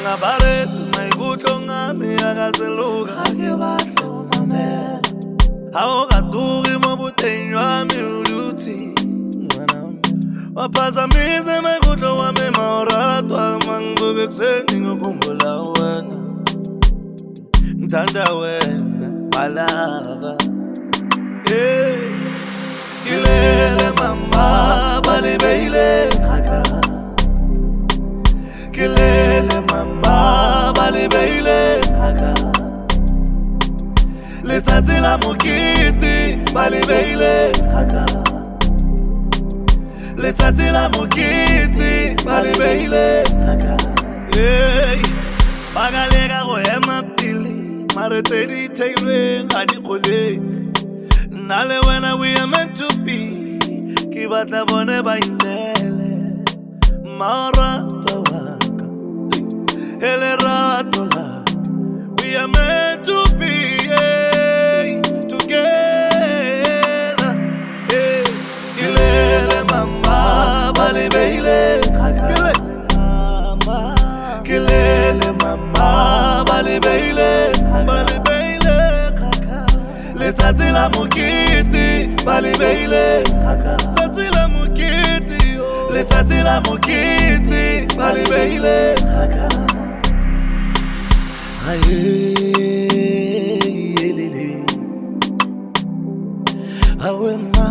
Ngabare maikutlo ngami akaseluka ake batlo mamela Hawo kaduri mo boteng jwa me uduthi waphazamisa maikutlo wami maoratwa mangobe kuseni ngokhumbula wena ngithanda wena malava Kilele mama balibele khaka Kilele mama balibele khaka Letsatsi la mokete balibele khaka Letsatsi la mokete balibele khaka Bagaleka go ema pele mare tse di theilweng ga di kgole Nale wena we are meant to be Ki batla bone ba inele Marato waka Ele rato la We are meant to be Together Kilele mama balibele Kilele mama balibele Letsatsi la mokete balibele khaka Letsatsi la mokete Letsatsi la mokete balibele khaka Aye lele Awema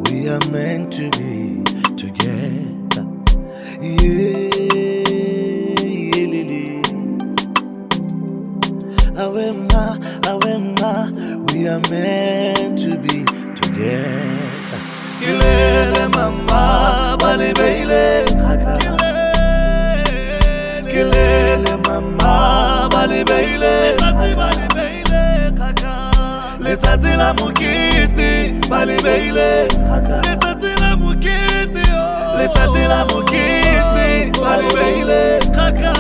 we are meant to be together lele Awema, we are meant to be together. Kilele mama balibele khaka Kilele mama balibele khaka Letsatsi la mokete balibele khaka Letsatsi la mokete Letsatsi la mokete balibele khaka